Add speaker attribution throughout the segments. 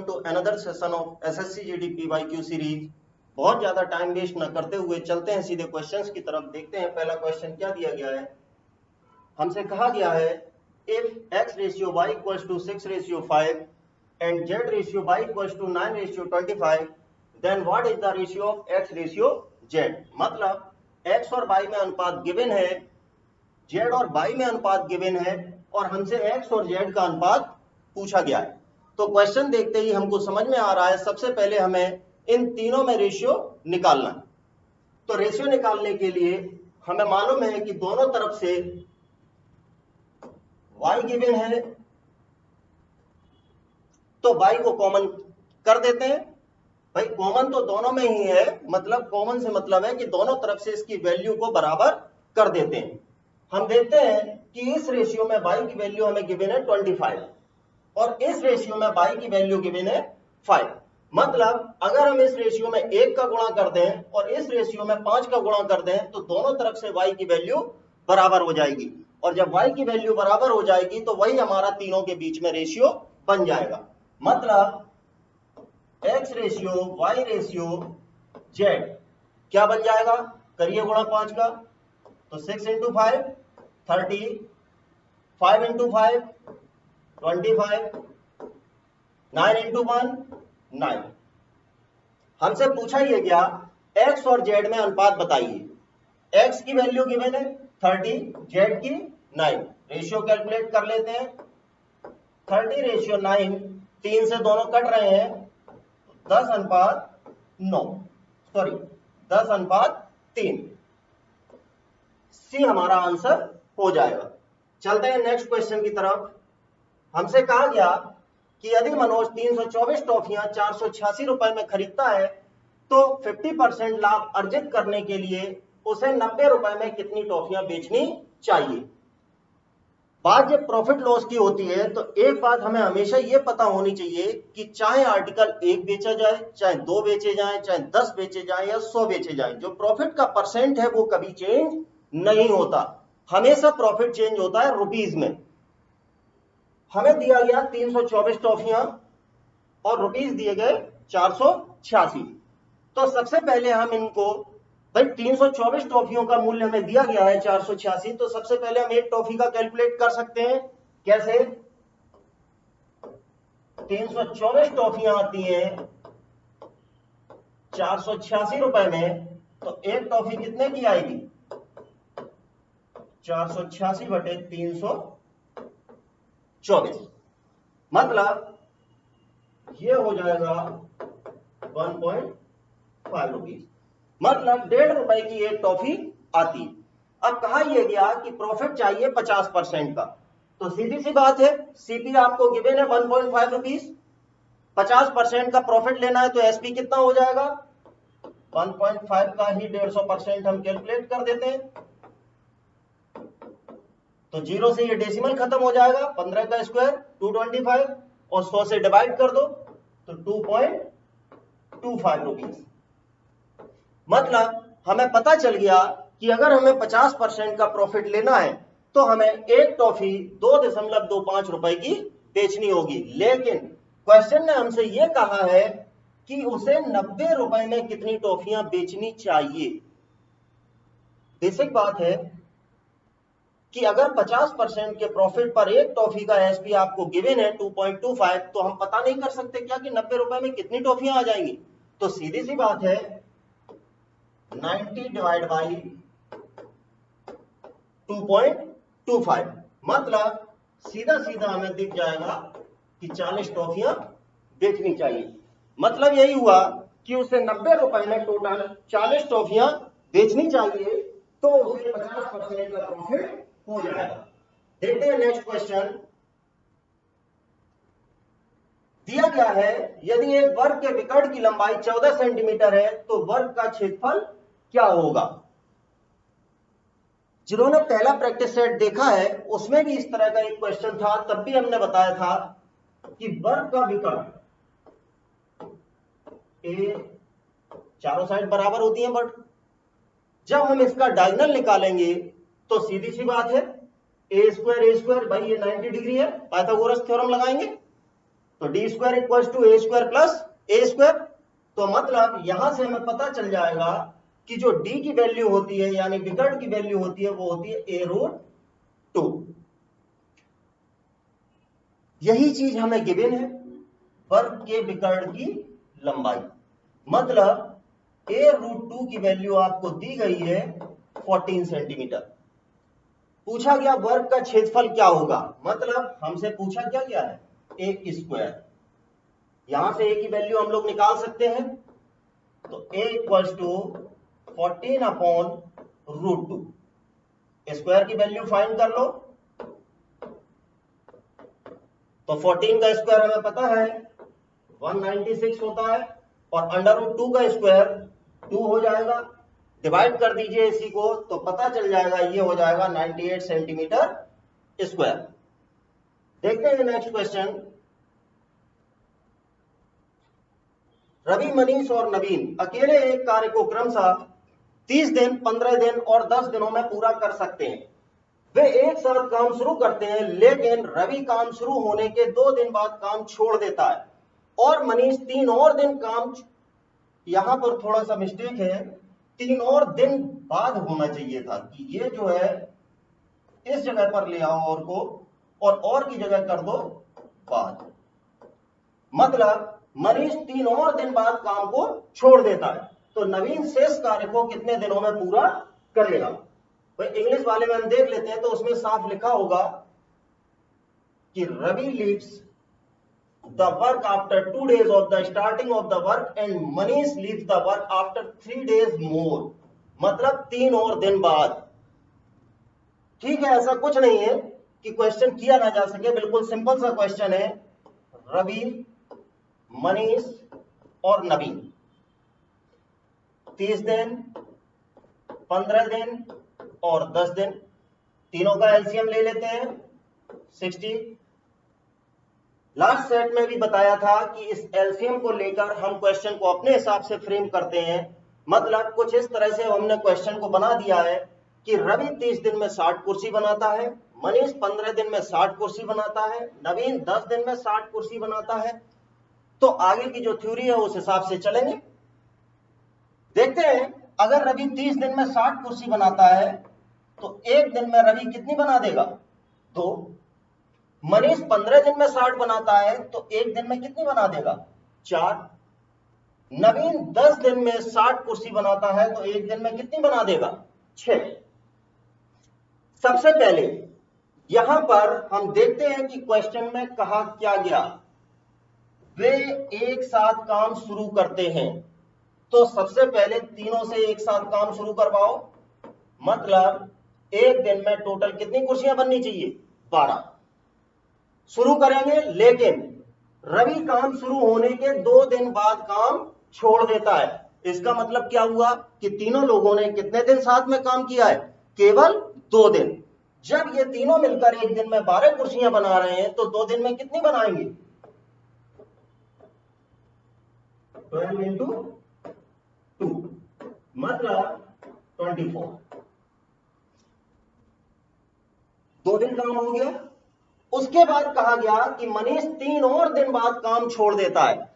Speaker 1: to another session of SSC GD PYQ series. बहुत ज्यादा time waste न करते हुए चलते हैं सीधे क्वेश्चंस की तरफ। देखते हैं पहला क्वेश्चन क्या दिया गया है। हमसे कहा गया है if x ratio y equals to 6:5 and z ratio y equals to 9:25 then what is the ratio of x ratio z। मतलब x और y में अनुपात गिवन है, z और y में अनुपात गिवन है और हमसे x और z का अनुपात पूछा गया है। तो क्वेश्चन देखते ही हमको समझ में आ रहा है सबसे पहले हमें इन तीनों में रेशियो निकालना है। तो रेशियो निकालने के लिए हमें मालूम है कि दोनों तरफ से y गिवन है तो y को कॉमन कर देते हैं। भाई कॉमन तो दोनों में ही है, मतलब कॉमन से मतलब है कि दोनों तरफ से इसकी वैल्यू को बराबर कर देते हैं। हम देखते हैं कि इस रेशियो में y की वैल्यू हमें गिवन है 25 और इस रेशियो में y की वैल्यू गिवन है 5। मतलब अगर हम इस रेशियो में 1 का गुणा कर दें और इस रेशियो में 5 का गुणा कर दें तो दोनों तरफ से y की वैल्यू बराबर हो जाएगी और जब y की वैल्यू बराबर हो जाएगी तो वही हमारा तीनों के बीच में रेशियो बन जाएगा। मतलब x ratio y ratio z क्या बन जाएगा, करिए गुणा 5 का, तो 6 इंटू 5 30, 5 इंटू 5 25, 9 इंटू 1 9। हमसे पूछा ये गया x और z में अनुपात बताइए। x की वैल्यू गिवन है 30, z की 9। रेशियो कैलकुलेट कर लेते हैं। 30 रेशियो 9, 3 से दोनों कट रहे हैं, 10 अनुपात 9, सॉरी 10 अनुपात 3। सी हमारा आंसर हो जाएगा। चलते हैं नेक्स्ट क्वेश्चन की तरफ। हमसे कहा गया कि यदि मनोज 324 टॉफियां 486 रुपए में खरीदता है तो 50% लाभ अर्जित करने के लिए उसे 90 रुपए में कितनी टॉफियां बेचनी चाहिए। बात जब प्रॉफिट लॉस की होती है तो एक बात हमें हमेशा यह पता होनी चाहिए कि चाहे आर्टिकल 1 बेचा जाए, चाहे 2 बेचे जाए, चाहे 10 बेचे जाए या 100 बेचे जाए, जो प्रॉफिट का परसेंट है वो कभी चेंज नहीं होता। हमेशा प्रॉफिट चेंज होता है रुपीज में। हमें दिया गया 324 टॉफियां और रुपीस दिए गए 486। तो सबसे पहले हम इनको, भाई 324 टॉफियों का मूल्य हमें दिया गया है 486, तो सबसे पहले हम एक टॉफी का कैलकुलेट कर सकते हैं। कैसे? 324 टॉफियां आती हैं 486 रुपए में, तो एक टॉफी कितने की आएगी, 486 बटे 324, मतलब ये हो जाएगा 1.5 रुपीज, मतलब 1.5 रुपए की एक टॉफी आती। अब कहा यह गया कि प्रॉफिट चाहिए 50% का, तो सीधी सी बात है सीपी आपको गिवन है 1.5 रुपीज, 50% का प्रॉफिट लेना है तो एसपी कितना हो जाएगा, 1.5 का ही 150% हम कैलकुलेट कर देते हैं। तो 0 से ये डेसिमल खत्म हो जाएगा, 15 का स्क्वायर 225 और 100 से डिवाइड कर दो तो 2.25 रुपीज। मतलब हमें पता चल गया कि अगर हमें 50% का प्रॉफिट लेना है तो हमें एक टॉफी 2.25 रुपए की बेचनी होगी। लेकिन क्वेश्चन ने हमसे यह कहा है कि उसे 90 रुपए में कितनी टॉफियां बेचनी चाहिए। बेसिक बात है कि अगर 50% के प्रॉफिट पर एक टॉफी का एसपी आपको गिवन है 2.25, तो हम पता नहीं कर सकते क्या कि 90 रुपए में कितनी टॉफियां आ जाएंगी। तो सीधी सी बात है 90 डिवाइड बाई 2.25, मतलब सीधा सीधा हमें दिख जाएगा कि 40 टॉफियां बेचनी चाहिए। मतलब यही हुआ कि उसे 90 रुपए में टोटल 40 टॉफियां बेचनी चाहिए, तो उसे 50% का प्रॉफिट हो जाएगा। देखते हैं नेक्स्ट क्वेश्चन। दिया गया है यदि एक वर्ग के विकर्ण की लंबाई 14 सेंटीमीटर है तो वर्ग का क्षेत्रफल क्या होगा। जिन्होंने पहला प्रैक्टिस सेट देखा है उसमें भी इस तरह का एक क्वेश्चन था, तब भी हमने बताया था कि वर्ग का विकर्ण ए चारों साइड बराबर होती है, बट जब हम इसका डायगोनल निकालेंगे तो सीधी सी बात है ए स्क्वायर, भाई ये 90 डिग्री है, पाइथागोरस थ्योरम लगाएंगे तो D square equal to A square plus A square. तो मतलब यहां से हमें पता चल जाएगा कि जो डी की वैल्यू होती है यानी विकर्ण की वैल्यू होती है वो होती है ए रूट 2। यही चीज हमें गिवन है वर्ग के विकर्ण की लंबाई, मतलब ए रूट 2 की वैल्यू आपको दी गई है 14 सेंटीमीटर। पूछा गया वर्ग का क्षेत्रफल क्या होगा, मतलब हमसे पूछा क्या क्या है ए स्क्वायर, यहां से ए की वैल्यू हम लोग निकाल सकते हैं। तो a equals to 14 upon root 2, square की वैल्यू फाइंड कर लो। तो 14 का स्क्वायर हमें पता है 196 होता है और अंडर रूट 2 का स्क्वायर 2 हो जाएगा। डिवाइड कर दीजिए इसी को तो पता चल जाएगा ये हो जाएगा 98 सेंटीमीटर स्क्वायर। देखते हैं नेक्स्ट क्वेश्चन। रवि, मनीष और नवीन अकेले एक कार्य को क्रमशः 30 दिन, 15 दिन और 10 दिनों में पूरा कर सकते हैं। वे एक साथ काम शुरू करते हैं, लेकिन रवि काम शुरू होने के 2 दिन बाद काम छोड़ देता है और मनीष 3 और दिन काम, यहां पर थोड़ा सा मिस्टेक है, 3 और दिन बाद होना चाहिए था कि ये जो है इस जगह पर ले आओ और को और की जगह कर दो बाद, मतलब मनीष 3 और दिन बाद काम को छोड़ देता है तो नवीन शेष कार्य को कितने दिनों में पूरा करेगा। तो इंग्लिश वाले में हम देख लेते हैं तो उसमें साफ लिखा होगा कि Ravi leaves the work after 2 days of the starting of the work and Manish leaves the work after 3 days more, मतलब 3 और दिन बाद। ठीक है, ऐसा कुछ नहीं है कि क्वेश्चन किया ना जा सके, बिल्कुल सिंपल सा क्वेश्चन है। रवि, मनीष और नवीन 30 दिन, 15 दिन और 10 दिन, तीनों का एलसीएम ले लेते हैं 60। लास्ट सेट में भी बताया था कि इस एलसीएम को लेकर हम क्वेश्चन को अपने हिसाब से फ्रेम करते हैं, मतलब कुछ इस तरह से हमने क्वेश्चन को बना दिया है कि रवि 30 दिन में 60 कुर्सी बनाता है, मनीष 15 दिन में 60 कुर्सी बनाता है, नवीन 10 दिन में 60 कुर्सी बनाता है। तो आगे की जो थ्योरी है उस हिसाब से चलेंगे। देखते हैं, अगर रवि 30 दिन में 60 कुर्सी बनाता है तो एक दिन में रवि कितनी बना देगा 2। मनीष 15 दिन में 60 बनाता है तो एक दिन में कितनी बना देगा 4। नवीन 10 दिन में 60 कुर्सी बनाता है तो एक दिन में कितनी बना देगा 6। सबसे पहले यहां पर हम देखते हैं कि क्वेश्चन में कहा क्या गया, वे एक साथ काम शुरू करते हैं। तो सबसे पहले तीनों से एक साथ काम शुरू करवाओ, मतलब एक दिन में टोटल कितनी कुर्सियां बननी चाहिए 12। शुरू करेंगे, लेकिन रवि काम शुरू होने के 2 दिन बाद काम छोड़ देता है। इसका मतलब क्या हुआ कि तीनों लोगों ने कितने दिन साथ में काम किया है, केवल 2 दिन। जब ये तीनों मिलकर एक दिन में 12 कुर्सियां बना रहे हैं तो 2 दिन में कितनी बनाएंगे 12 into 2, मतलब 24। 2 दिन काम हो गया। उसके बाद कहा गया कि मनीष 3 और दिन बाद काम छोड़ देता है,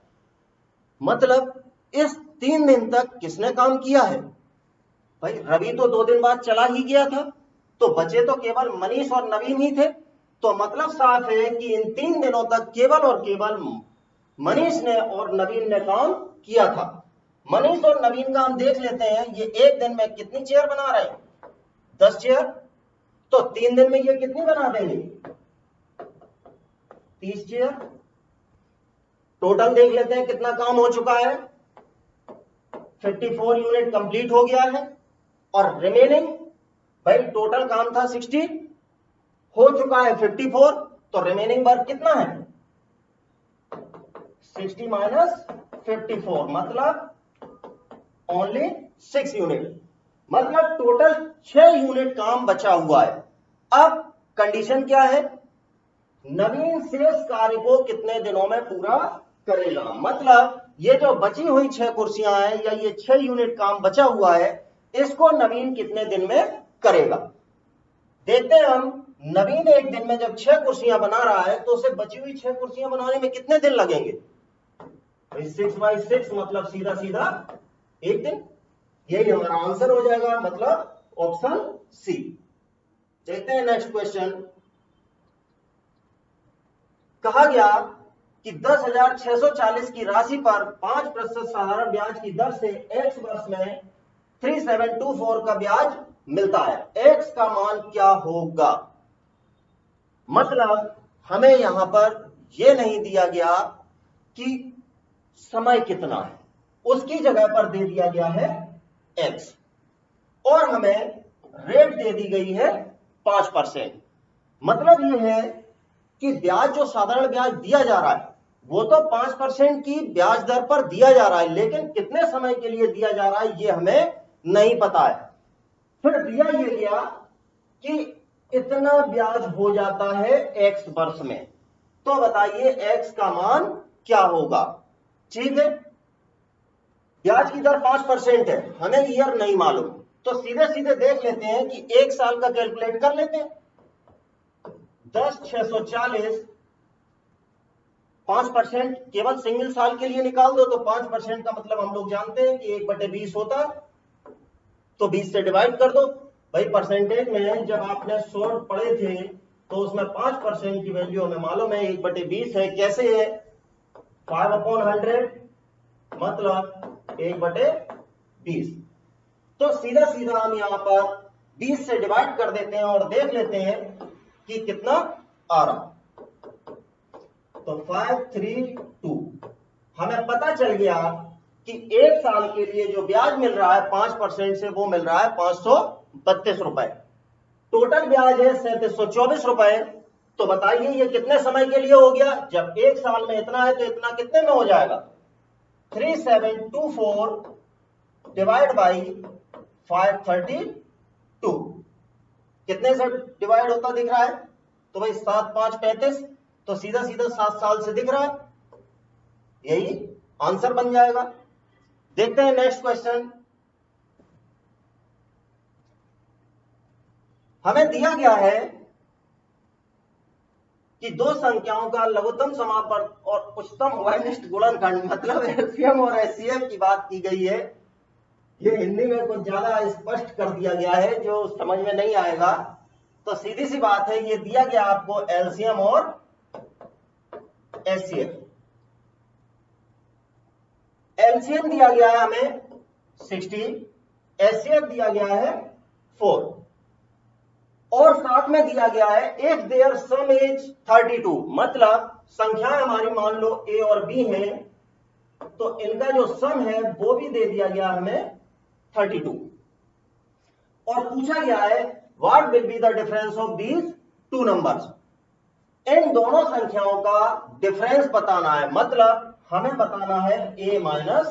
Speaker 1: मतलब इस 3 दिन तक किसने काम किया है भाई, रवि तो 2 दिन बाद चला ही गया था तो बचे तो केवल मनीष और नवीन ही थे। तो मतलब साफ है कि इन 3 दिनों तक केवल और केवल मनीष ने और नवीन ने काम किया था। मनीष और नवीन का हम देख लेते हैं, ये एक दिन में कितनी चेयर बना रहे हैं 10 चेयर, तो 3 दिन में ये कितनी बना देंगे 30 चेयर। टोटल देख लेते हैं कितना काम हो चुका है, 54 यूनिट कंप्लीट हो गया है और रिमेनिंग भाई टोटल काम था 60, हो चुका है 54, तो रिमेनिंग वर्क कितना है 60 माइनस 54, मतलब ओनली 6 यूनिट, मतलब टोटल 6 यूनिट काम बचा हुआ है। अब कंडीशन क्या है, नवीन शेष कार्य को कितने दिनों में पूरा करेगा, मतलब ये जो बची हुई 6 कुर्सियां हैं या ये 6 यूनिट काम बचा हुआ है, इसको नवीन कितने दिन में करेगा। देखते हैं हम नवीन एक दिन में जब 6 कुर्सियां बना रहा है तो उसे बची हुई 6 कुर्सियां बनाने में कितने दिन लगेंगे? 6/6 मतलब सीधा सीधा एक दिन। यही हमारा आंसर हो जाएगा, मतलब ऑप्शन सी। देखते हैं नेक्स्ट क्वेश्चन। कहा गया कि 10,640 की राशि पर 5% साधारण ब्याज की दर से x वर्ष में 3724 का ब्याज मिलता है। x का मान क्या होगा? मतलब हमें यहां पर यह नहीं दिया गया कि समय कितना है, उसकी जगह पर दे दिया गया है x, और हमें रेट दे दी गई है 5%। मतलब यह है कि ब्याज जो साधारण ब्याज दिया जा रहा है वो तो 5% की ब्याज दर पर दिया जा रहा है, लेकिन कितने समय के लिए दिया जा रहा है ये हमें नहीं पता है। फिर दिया ये गया कि इतना ब्याज हो जाता है x वर्ष में, तो बताइए x का मान क्या होगा? ठीक है, ब्याज की दर 5% है, हमें ईयर नहीं मालूम, तो सीधे सीधे देख लेते हैं कि एक साल का कैलकुलेट कर लेते हैं। 10,640 5% केवल सिंगल साल के लिए निकाल दो, तो 5% का मतलब हम लोग जानते हैं कि 1/20 होता है, तो 20 से डिवाइड कर दो। भाई परसेंटेज में जब आपने शॉर्ट पढ़े थे तो उसमें 5% की वैल्यू हमें मालूम है 1/20 है। कैसे है? 5/100 मतलब 1/20। तो सीधा सीधा हम यहां पर 20 से डिवाइड कर देते हैं और देख लेते हैं कि कितना आ रहा। तो 532। हमें पता चल गया कि एक साल के लिए जो ब्याज मिल रहा है 5% से वो मिल रहा है 532 रुपए। टोटल ब्याज है 3724 रुपए। तो बताइए ये कितने समय के लिए हो गया? जब एक साल में इतना है तो इतना कितने में हो जाएगा? 3724 डिवाइड बाई 532 कितने से डिवाइड होता दिख रहा है? तो भाई 7 5 35, तो सीधा सीधा 7 साल से दिख रहा है, यही आंसर बन जाएगा। देखते हैं नेक्स्ट क्वेश्चन। हमें दिया गया है कि दो संख्याओं का लघुत्तम समापवर्त और उच्चतम वैनिष्ठ गुणनखंड, मतलब एलसीएम और एचसीएफ की बात की गई है। ये हिंदी में कुछ ज्यादा स्पष्ट कर दिया गया है जो समझ में नहीं आएगा, तो सीधी सी बात है ये दिया गया आपको एलसीएम और एचसीएफ। एलसीएम दिया गया है हमें 60, एचसीएफ दिया गया है 4, और साथ में दिया गया है इफ देयर सम इज 32, मतलब संख्याएं हमारी मान लो ए और बी हैं, तो इनका जो सम है वो भी दे दिया गया हमें 32, और पूछा गया है what will be the difference of these two numbers. इन दोनों संख्याओं का डिफरेंस बताना है, मतलब हमें बताना है a माइनस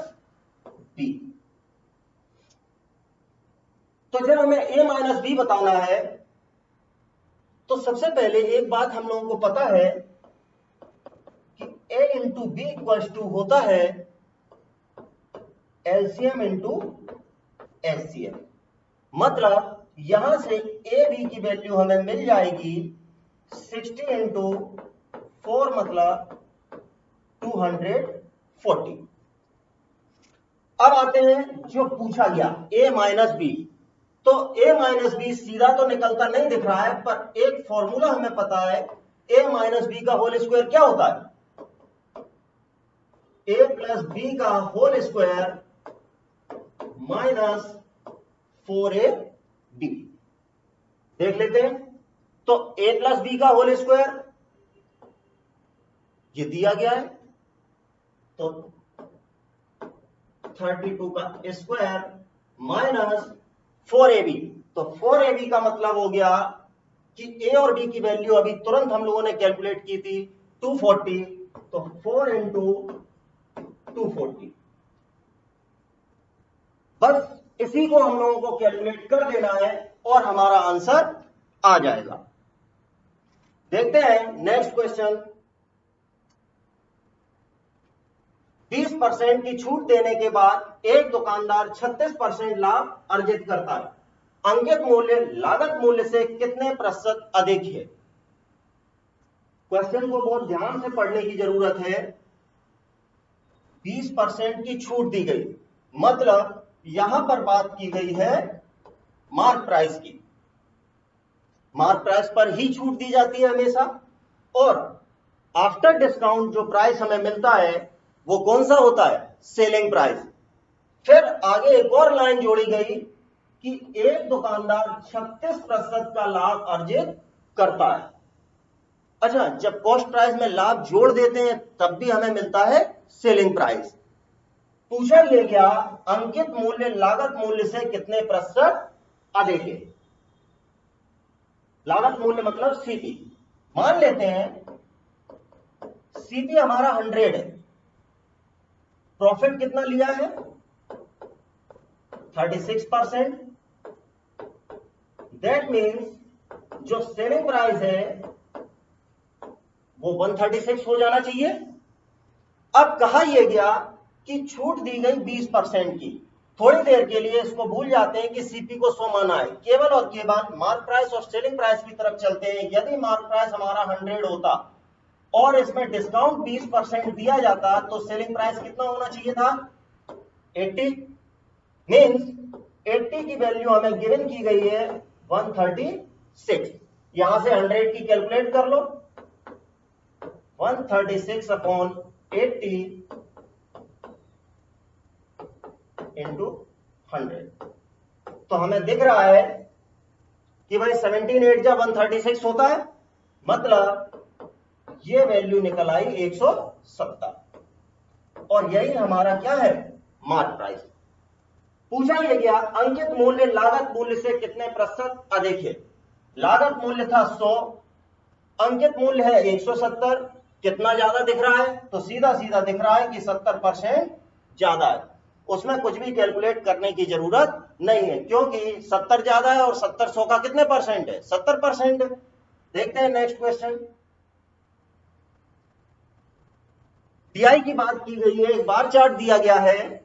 Speaker 1: बी। तो जब हमें a माइनस बी बताना है तो सबसे पहले एक बात हम लोगों को पता है कि a into B equals to होता है एलसीएम इंटू एचसीएफ। मतलब यहां से ए बी की वैल्यू हमें मिल जाएगी 60 इंटू 4 मतलब 240। अब आते हैं जो पूछा गया a माइनस बी, तो a माइनस बी सीधा तो निकलता नहीं दिख रहा है, पर एक फॉर्मूला हमें पता है a माइनस बी का होल स्क्वायर क्या होता है? a प्लस बी का होल स्क्वायर माइनस 4ab। देख लेते हैं, तो a प्लस बी का होल स्क्वायर ये दिया गया है, तो 32 का स्क्वायर माइनस 4ab, तो 4ab का मतलब हो गया कि a और b की वैल्यू अभी तुरंत हम लोगों ने कैलकुलेट की थी 240, तो 4 इंटू 240। बस इसी को हम लोगों को कैलकुलेट कर देना है और हमारा आंसर आ जाएगा। देखते हैं नेक्स्ट क्वेश्चन। 20% की छूट देने के बाद एक दुकानदार 36% लाभ अर्जित करता है। अंकित मूल्य लागत मूल्य से कितने प्रतिशत अधिक है। क्वेश्चन को बहुत ध्यान से पढ़ने की जरूरत है। 20% की छूट दी गई, मतलब यहां पर बात की गई है मार्क प्राइस की। मार्क प्राइस पर ही छूट दी जाती है हमेशा, और आफ्टर डिस्काउंट जो प्राइस हमें मिलता है वो कौन सा होता है, सेलिंग प्राइस। फिर आगे एक और लाइन जोड़ी गई कि एक दुकानदार 36% का लाभ अर्जित करता है। अच्छा, जब कॉस्ट प्राइस में लाभ जोड़ देते हैं तब भी हमें मिलता है सेलिंग प्राइस। पूछा यह गया अंकित मूल्य लागत मूल्य से कितने प्रतिशत अधिक है। लागत मूल्य मतलब सीपी। मान लेते हैं सीपी हमारा 100 है, प्रॉफिट कितना लिया है 36%। दैट मीन्स जो सेलिंग प्राइस है वो 136 हो जाना चाहिए। अब कहा यह गया कि छूट दी गई 20% की। थोड़ी देर के लिए इसको भूल जाते हैं कि सीपी को 100 माना है, केवल और केवल मार्क प्राइस और सेलिंग प्राइस की तरफ चलते हैं। यदि मार्क प्राइस हमारा 100 होता और इसमें डिस्काउंट 20% दिया जाता तो सेलिंग प्राइस कितना होना चाहिए था 80। मीन्स 80 की वैल्यू हमें गिवन की गई है 136। यहां से 100 की कैलकुलेट कर लो, 136/80 इंटू 100। तो हमें दिख रहा है कि भाई 17 जब 136 होता है, मतलब ये वैल्यू निकल आई 170, और यही हमारा क्या है मार्क प्राइस। पूछा यह गया अंकित मूल्य लागत मूल्य से कितने प्रतिशत अधिक है। लागत मूल्य था 100, अंकित मूल्य है 170। कितना ज्यादा दिख रहा है, तो सीधा सीधा दिख रहा है कि 70% ज्यादा है। उसमें कुछ भी कैलकुलेट करने की जरूरत नहीं है, क्योंकि 70 ज्यादा है और 70 100 का कितने परसेंट है 70%। देखते हैं नेक्स्ट क्वेश्चन। डीआई की बात की गई है, एक बार चार्ट दिया गया है।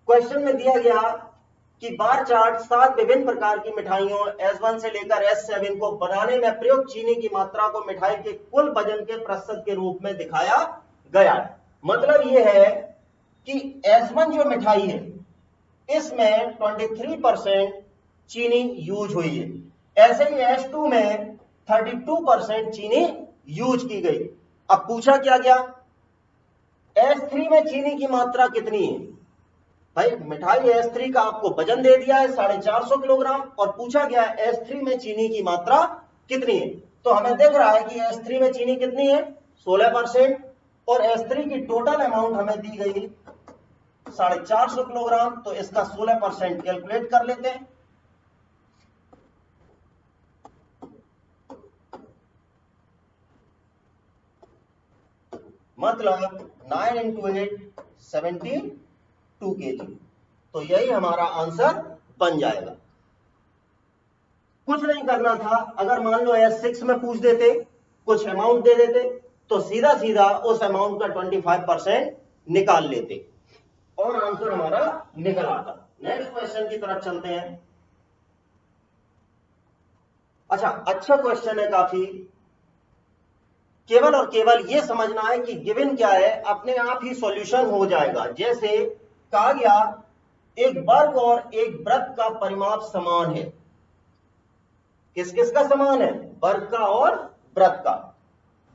Speaker 1: क्वेश्चन में दिया गया कि बार चार्ट 7 विभिन्न प्रकार की मिठाइयों S1 से लेकर S7 को बनाने में प्रयुक्त चीनी की मात्रा को मिठाई के कुल वजन के प्रतिशत के रूप में दिखाया गया है। मतलब यह है कि S1 जो मिठाई है इसमें 23% चीनी यूज हुई है, ऐसे ही S2 में 32% चीनी यूज की गई। अब पूछा क्या गया S3 में चीनी की मात्रा कितनी है। भाई मिठाई S3 का आपको वजन दे दिया है 450 किलोग्राम, और पूछा गया S3 में चीनी की मात्रा कितनी है। तो हमें देख रहा है कि S3 में चीनी कितनी है 16%, और S3 की टोटल अमाउंट हमें दी गई 450 किलोग्राम। तो इसका 16% कैलकुलेट कर लेते हैं। मतलब 9 into 8 72 kg। तो यही हमारा आंसर बन जाएगा। कुछ नहीं करना था, अगर मान लो S6 में पूछ देते, कुछ अमाउंट दे देते, तो सीधा सीधा उस अमाउंट का 25% निकाल लेते और आंसर हमारा निकल आता। नेक्स्ट क्वेश्चन की तरफ चलते हैं। अच्छा क्वेश्चन है काफी। केवल और केवल यह समझना है कि गिवन क्या है, अपने आप ही सॉल्यूशन हो जाएगा। जैसे कहा गया एक वर्ग और एक वृत्त का परिमाप समान है। किस किस का समान है, वर्ग का और वृत्त का।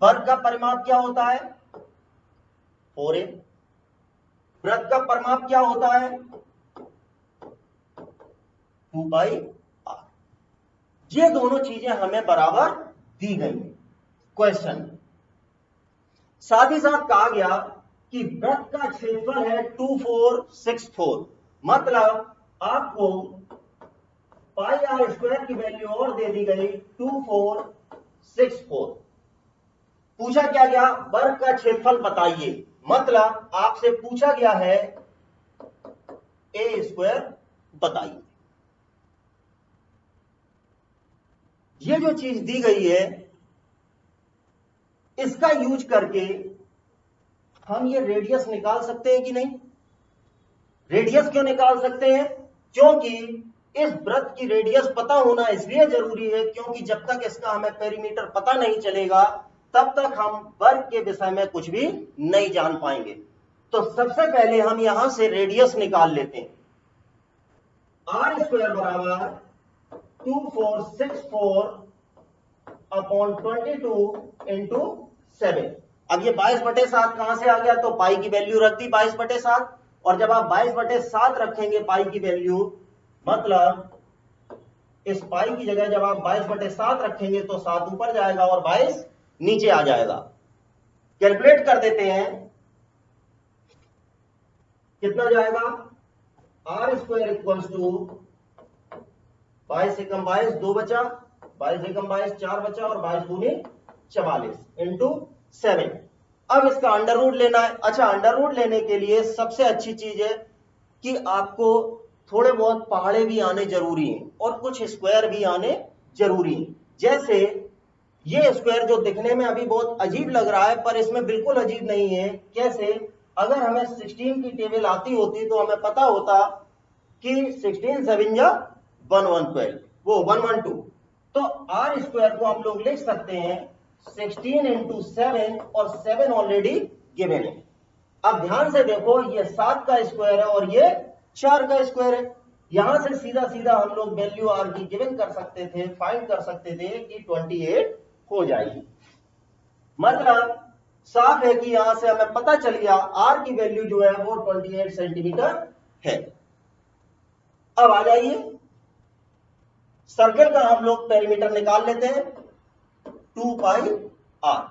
Speaker 1: वर्ग का परिमाप क्या होता है 4a, वृत्त का परिमाप क्या होता है 2πr। ये दोनों चीजें हमें बराबर दी गई क्वेश्चन। साथ ही साथ कहा गया कि वृत्त का क्षेत्रफल है 2464, मतलब आपको πr² की वैल्यू और दे दी गई 2464। पूछा क्या गया वर्ग का क्षेत्रफल बताइए, मतलब आपसे पूछा गया है a² बताइए। ये जो चीज दी गई है इसका यूज करके हम ये रेडियस निकाल सकते हैं कि नहीं। रेडियस क्यों निकाल सकते हैं, क्योंकि इस वृत्त की रेडियस पता होना इसलिए जरूरी है क्योंकि जब तक इसका हमें पेरीमीटर पता नहीं चलेगा तब तक हम वर्ग के विषय में कुछ भी नहीं जान पाएंगे। तो सबसे पहले हम यहां से रेडियस निकाल लेते हैं। आर स्क्वायर बराबर 2464/22 इंटू 7। अब ये 22/7 कहां से आ गया, तो पाई की वैल्यू रख दी 22/7, और जब आप 22/7 रखेंगे पाई की वैल्यू, मतलब इस पाई की जगह जब आप 22/7 रखेंगे तो 7 ऊपर जाएगा और 22 नीचे आ जाएगा। कैलकुलेट कर देते हैं, कितना जाएगा, आर स्क्वायर इक्वल टू 22 एकम 22 2 बचा, 22 एकम 22 4 बचा, और 22 दूनी 44 इंटू 7। अब इसका अंडर रूट लेना है। अच्छा, अंडर रूट लेने के लिए सबसे अच्छी चीज है कि आपको थोड़े बहुत पहाड़े भी आने जरूरी हैं और कुछ स्क्वायर भी आने जरूरी हैं। जैसे ये स्क्वायर जो दिखने में अभी बहुत अजीब लग रहा है पर इसमें बिल्कुल अजीब नहीं है। कैसे, अगर हमें 16 की टेबल आती होती तो हमें पता होता कि 16 7 जा 112, वो 112। तो आर स्क्वायर को हम लोग लिख सकते हैं 16 इंटू 7, और 7 ऑलरेडी गिवन है। अब ध्यान से देखो, ये 7 का स्क्वायर है और ये 4 का स्क्वायर है। यहां से सीधा सीधा हम लोग वैल्यू आर की गिवन कर सकते थे, फाइंड कर सकते थे कि 28 हो जाएगी। मतलब साफ है कि यहां से हमें पता चल गया आर की वैल्यू जो है वो 28 सेंटीमीटर है। अब आ जाइए, सर्कल का हम लोग पेरीमीटर निकाल लेते हैं, 2 पाई आर।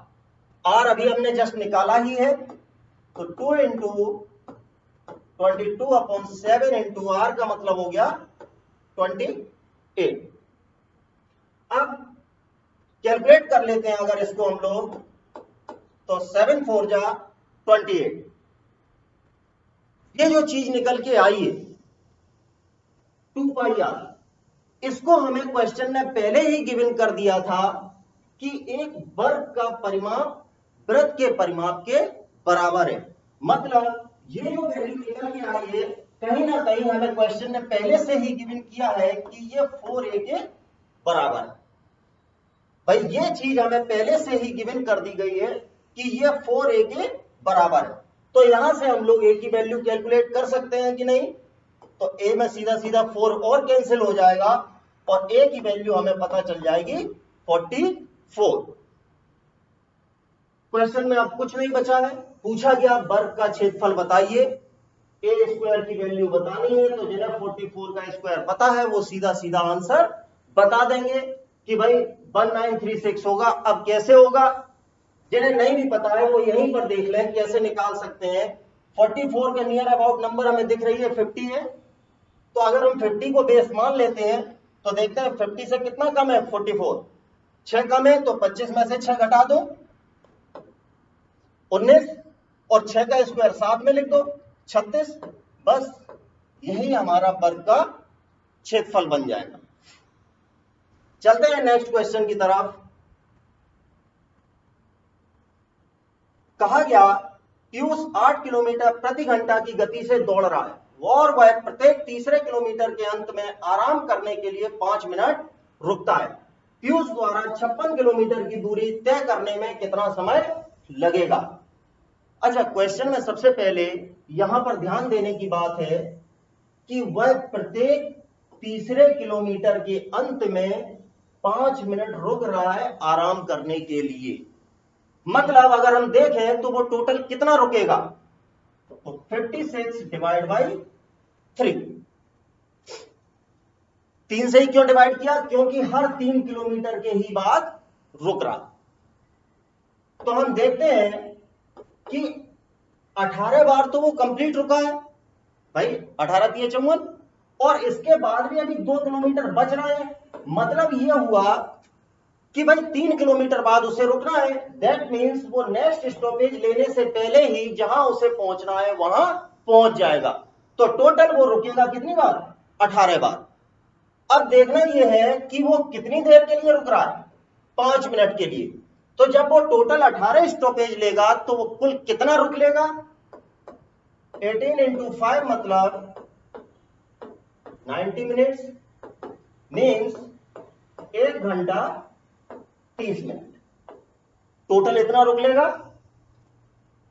Speaker 1: आर अभी हमने जस्ट निकाला ही है, तो 2 इंटू 22/7 इंटू आर का मतलब हो गया 28। अब कैलकुलेट कर लेते हैं अगर इसको हम लोग, तो 7 4 जा 28। ये जो चीज निकल के आई है 2 पाई आर, इसको हमें क्वेश्चन ने पहले ही गिवन कर दिया था कि एक वर्ग का परिमाप वृत्त के परिमाप के बराबर है। मतलब ये जो वैल्यू निकल के आई है, कहीं ना कहीं हमें क्वेश्चन ने पहले से ही गिवन किया है कि ये 4a के बराबर है। भाई ये चीज हमें पहले से ही गिवन कर दी गई है कि ये 4a के बराबर है। तो यहां से हम लोग a की वैल्यू कैलकुलेट कर सकते हैं कि नहीं, तो a में सीधा सीधा 4 और कैंसिल हो जाएगा और a की वैल्यू हमें पता चल जाएगी 44। क्वेश्चन में अब कुछ नहीं बचा है, पूछा गया वर्ग का क्षेत्रफल बताइए, a स्क्वायर की वैल्यू बतानी है, तो जिन्हें 44 का स्क्वायर पता है वो सीधा सीधा आंसर बता देंगे कि भाई 1936 होगा। अब कैसे होगा, जिन्हें नहीं भी पता है वो यहीं पर देख लें कैसे निकाल सकते हैं। 44 के नियर अबाउट नंबर हमें दिख रही है 50 है, तो अगर हम 50 को बेस मान लेते हैं तो देखते हैं 50 से कितना कम है, 44, 6 कम है, तो 25 में से 6 घटा दो 19, और 6 का स्क्वायर 7 में लिख दो 36। बस यही हमारा वर्ग का क्षेत्रफल बन जाएगा। चलते हैं नेक्स्ट क्वेश्चन की तरफ। कहा गया पीयूष 8 किलोमीटर प्रति घंटा की गति से दौड़ रहा है और वह प्रत्येक तीसरे किलोमीटर के अंत में आराम करने के लिए 5 मिनट रुकता है। पीयूष द्वारा 56 किलोमीटर की दूरी तय करने में कितना समय लगेगा। अच्छा, क्वेश्चन में सबसे पहले यहां पर ध्यान देने की बात है कि वह प्रत्येक तीसरे किलोमीटर के अंत में 5 मिनट रुक रहा है आराम करने के लिए। मतलब अगर हम देखें तो वो टोटल कितना रुकेगा, तो 56 डिवाइड बाई 3। 3 से ही क्यों डिवाइड किया, क्योंकि हर 3 किलोमीटर के ही बाद रुक रहा। तो हम देखते हैं कि 18 बार तो वो कंप्लीट रुका है भाई, 18 3 54, और इसके बाद भी अभी 2 किलोमीटर बच रहे हैं। मतलब ये हुआ कि भाई 3 किलोमीटर बाद उसे रुकना है। दैट मीन्स वो नेक्स्ट स्टॉपेज लेने से पहले ही जहां उसे पहुंचना है वहां पहुंच जाएगा। तो टोटल वो रुकेगा कितनी बार, 18 बार। अब देखना यह है कि वो कितनी देर के लिए रुक रहा है, 5 मिनट के लिए। तो जब वो टोटल 18 स्टॉपेज लेगा तो वो कुल कितना रुक लेगा, 18 इंटू 5 मतलब 90 मिनट्स मीन्स 1 घंटा 30 मिनट। टोटल इतना रुक लेगा।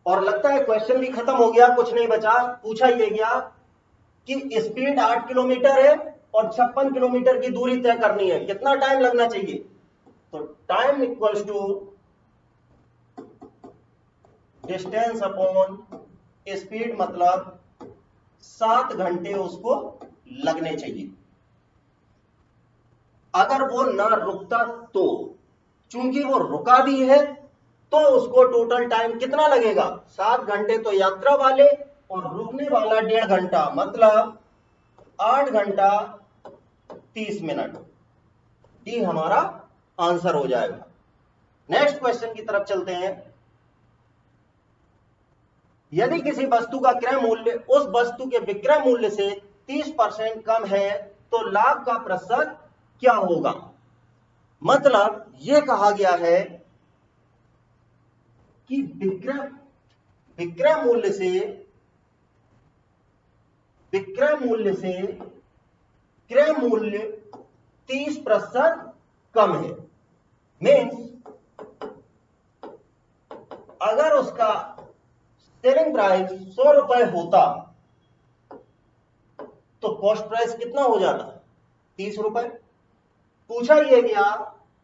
Speaker 1: और लगता है क्वेश्चन भी खत्म हो गया, कुछ नहीं बचा। पूछा ये गया कि स्पीड 8 किलोमीटर है और 56 किलोमीटर की दूरी तय करनी है, कितना टाइम लगना चाहिए? तो time equals to distance upon speed, मतलब 7 घंटे उसको लगने चाहिए। अगर वो ना रुकता तो, चूंकि वो रुका भी है तो उसको टोटल टाइम कितना लगेगा? 7 घंटे तो यात्रा वाले और रुकने वाला 1.5 घंटा, मतलब 8 घंटा 30 मिनट। डी हमारा आंसर हो जाएगा। नेक्स्ट क्वेश्चन की तरफ चलते हैं। यदि किसी वस्तु का क्रय मूल्य उस वस्तु के विक्रय मूल्य से 30% कम है तो लाभ का प्रतिशत क्या होगा? मतलब यह कहा गया है कि विक्रय मूल्य से क्रय मूल्य 30% कम है। मीन्स अगर उसका सेलिंग प्राइस 100 रुपए होता तो कॉस्ट प्राइस कितना हो जाता? 30 रुपए। पूछा यह गया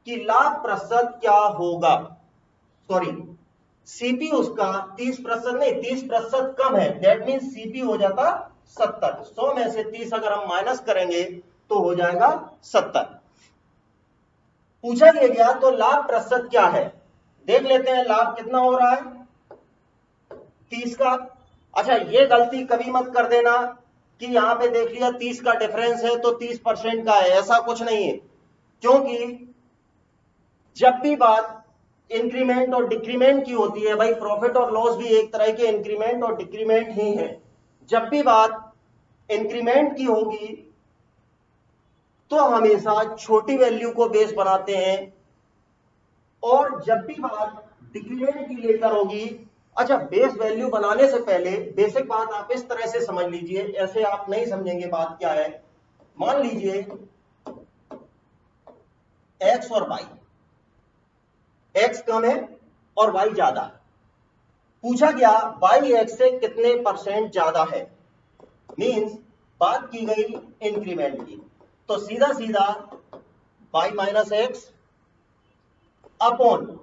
Speaker 1: कि लाभ प्रतिशत क्या होगा? सॉरी, सीपी उसका 30% नहीं, 30% कम है, दैट मीन्स सीपी हो जाता 70। 100 में से 30 अगर हम माइनस करेंगे तो हो जाएगा 70। पूछा यह गया तो लाभ प्रतिशत क्या है? देख लेते हैं लाभ कितना हो रहा है 30 का। अच्छा, ये गलती कभी मत कर देना कि यहां पे देख लिया 30 का डिफरेंस है तो 30% का है, ऐसा कुछ नहीं है। क्योंकि जब भी बात इंक्रीमेंट और डिक्रीमेंट की होती है, भाई प्रॉफिट और लॉस भी एक तरह के इंक्रीमेंट और डिक्रीमेंट ही है। जब भी बात इंक्रीमेंट की होगी तो हमेशा छोटी वैल्यू को बेस बनाते हैं, और जब भी बात डिक्रीमेंट की लेकर होगी, अच्छा बेस वैल्यू बनाने से पहले बेसिक बात आप इस तरह से समझ लीजिए, ऐसे आप नहीं समझेंगे बात क्या है। मान लीजिए x और y, x कम है और y ज्यादा है। पूछा गया y x से कितने % ज्यादा है, मींस बात की गई इंक्रीमेंट की, तो सीधा सीधा y minus x upon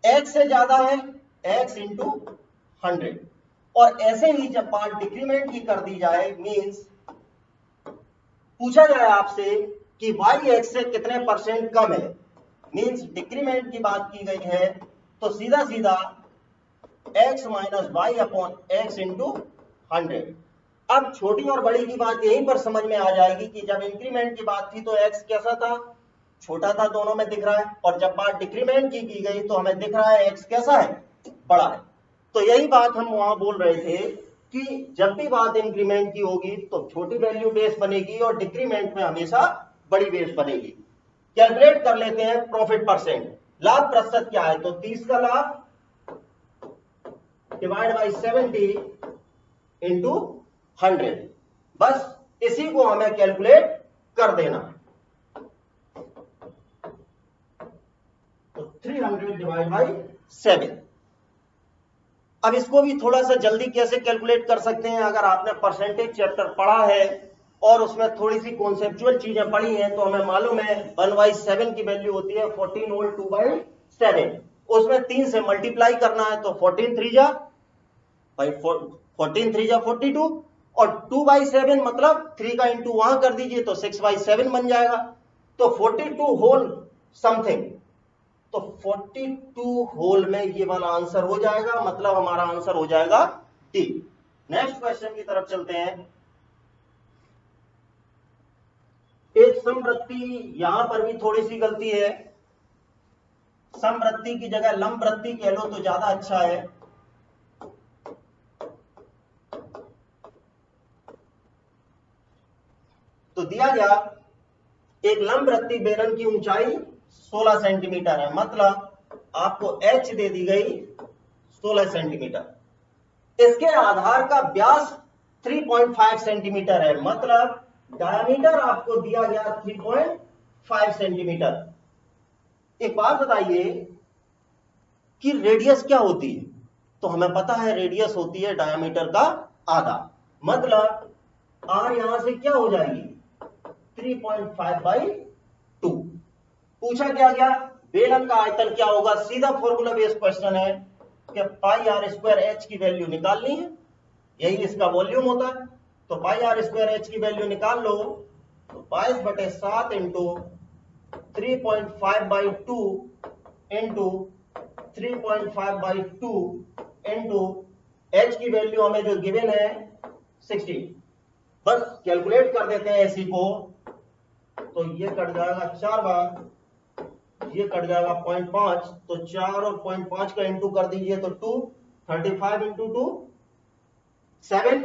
Speaker 1: x से ज्यादा है x इंटू 100। और ऐसे ही जब बात डिक्रीमेंट की कर दी जाए, मींस पूछा जाए आपसे कि y x से कितने % कम है, मींस डिक्रीमेंट की बात की गई है, तो सीधा सीधा x minus Y upon X into 100। अब छोटी और बड़ी की बात यहीं पर समझ में आ जाएगी कि जब इंक्रीमेंट की बात थी तो x कैसा था, छोटा था, दोनों में दिख रहा है, और जब बात डिक्रीमेंट की गई तो हमें दिख रहा है x कैसा है, बड़ा है। तो यही बात हम वहां बोल रहे थे कि जब भी बात इंक्रीमेंट की होगी तो छोटी वैल्यू बेस बनेगी और डिक्रीमेंट में हमेशा बड़ी बेस बनेगी। कैलकुलेट कर लेते हैं प्रॉफिट %। लाभ प्रतिशत क्या है, तो 30 का लाभ डिवाइड बाई 70 इंटू 100। बस इसी को हमें कैलकुलेट कर देना। तो 300 डिवाइड बाई 7। अब इसको भी थोड़ा सा जल्दी कैसे कैलकुलेट कर सकते हैं, अगर आपने परसेंटेज चैप्टर पढ़ा है और उसमें थोड़ी सी कॉन्सेप्चुअल चीजें पढ़ी हैं तो हमें मालूम है 1/7 की वैल्यू होती है 14 होल 2/7। उसमें 3 से मल्टीप्लाई करना है, तो 14 3 जा भाई 14 3 जा 42, और 2/7 मतलब 3 का इंटू वहां कर दीजिए तो 6/7 बन जाएगा। तो 42 होल समथिंग, तो 42 होल में ये वाला आंसर हो जाएगा, मतलब हमारा आंसर हो जाएगा डी। नेक्स्ट क्वेश्चन की तरफ चलते हैं। एक समवृत्ति, यहां पर भी थोड़ी सी गलती है, समवृत्ति की जगह लंबवृत्ति कह लो तो ज्यादा अच्छा है। तो दिया गया एक लंबवृत्तीय बेलन की ऊंचाई 16 सेंटीमीटर है, मतलब आपको h दे दी गई 16 सेंटीमीटर। इसके आधार का व्यास 3.5 सेंटीमीटर है, मतलब डायमीटर आपको दिया गया 3.5 सेंटीमीटर। एक बात बताइए कि रेडियस क्या होती है, तो हमें पता है रेडियस होती है डायमीटर का आधा, मतलब आर यहां से क्या हो जाएगी 3.5/2। पूछा क्या गया बेलन का आयतन क्या होगा, सीधा फॉर्मूला बेस्ड क्वेश्चन है कि पाई आर स्क्वायर एच की वैल्यू निकालनी है, यही इसका वॉल्यूम होता है। तो पाई आर स्क्वायर एच की वैल्यू निकाल लो, तो 22/7 इंटू 3.5/2 इंटू 3.5/2 इंटू एच की वैल्यू हमें जो गिवन है 60। बस कैलकुलेट कर देते हैं इसी को, तो ये कट जाएगा 4 बार, ये कट जाएगा 0.5, तो 4 और 0.5 का इंटू कर दीजिए तो 2, 35 इंटू 2 7,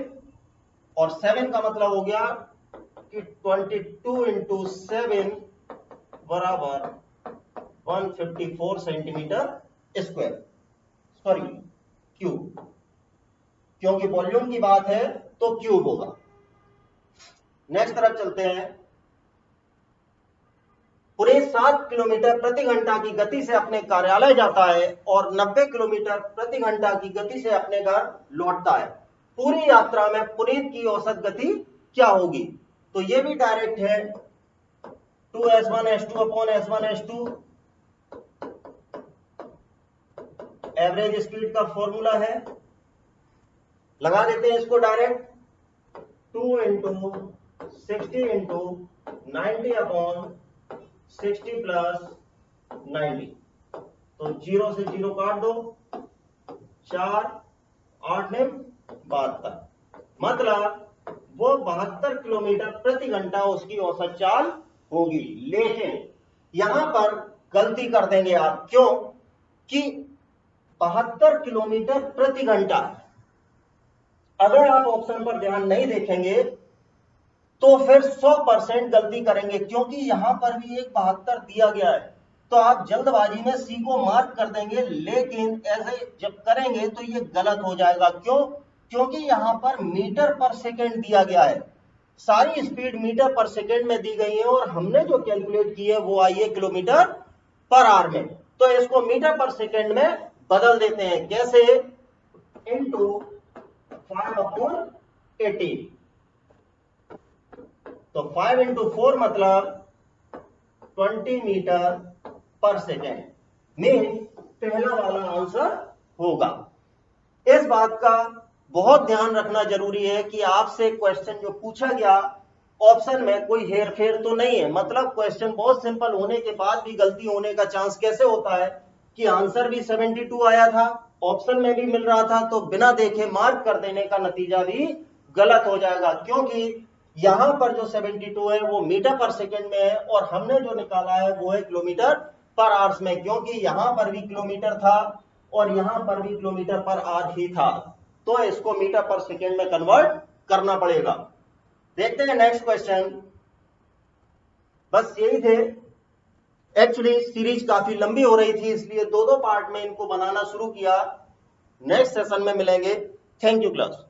Speaker 1: और 7 का मतलब हो गया कि 22 इंटू 7 बराबर 154 सेंटीमीटर स्क्वायर, सॉरी क्यूब, क्योंकि वॉल्यूम की बात है तो क्यूब होगा। नेक्स्ट तरफ चलते हैं। पूरे 7 किलोमीटर प्रति घंटा की गति से अपने कार्यालय जाता है और 90 किलोमीटर प्रति घंटा की गति से अपने घर लौटता है। पूरी यात्रा में पुनीत की औसत गति क्या होगी, तो ये भी डायरेक्ट है 2s1s2 upon s1s2, average speed का फॉर्मूला है, लगा देते हैं इसको direct, 2 into 60 into 90 upon 60 plus 90, तो 0 से 0 काट दो, 4 8 ने 72, मतलब वो 72 किलोमीटर प्रति घंटा उसकी औसत चाल होगी। लेकिन यहां पर गलती कर देंगे आप, क्यों कि 72 किलोमीटर प्रति घंटा, अगर आप ऑप्शन पर ध्यान नहीं देखेंगे तो फिर 100% गलती करेंगे, क्योंकि यहां पर भी एक 72 दिया गया है, तो आप जल्दबाजी में सी को मार्क कर देंगे, लेकिन ऐसे जब करेंगे तो ये गलत हो जाएगा। क्यों, क्योंकि यहां पर मीटर पर सेकेंड दिया गया है, सारी स्पीड मीटर पर सेकेंड में दी गई है और हमने जो कैलकुलेट की है वो आई है किलोमीटर पर आवर में, तो इसको मीटर पर सेकेंड में बदल देते हैं। कैसे, इंटू 5/18, तो 5 इंटू 4 मतलब 20 मीटर पर सेकेंड, मीन पहला वाला आंसर होगा। इस बात का बहुत ध्यान रखना जरूरी है कि आपसे क्वेश्चन जो पूछा गया ऑप्शन में कोई हेरफेर तो नहीं है, मतलब क्वेश्चन बहुत सिंपल होने के बाद भी गलती होने का चांस कैसे होता है कि आंसर भी 72 आया था, ऑप्शन में भी मिल रहा था, तो बिना देखे मार्क कर देने का नतीजा भी गलत हो जाएगा, क्योंकि यहां पर जो 72 है वो मीटर पर सेकेंड में है और हमने जो निकाला है वो है किलोमीटर पर आवर्स में, क्योंकि यहां पर भी किलोमीटर था और यहां पर भी किलोमीटर पर आवर ही था, तो इसको मीटर पर सेकेंड में कन्वर्ट करना पड़ेगा। देखते हैं नेक्स्ट क्वेश्चन। बस यही थे, एक्चुअली सीरीज काफी लंबी हो रही थी इसलिए दो पार्ट में इनको बनाना शुरू किया। नेक्स्ट सेशन में मिलेंगे। Thank you class.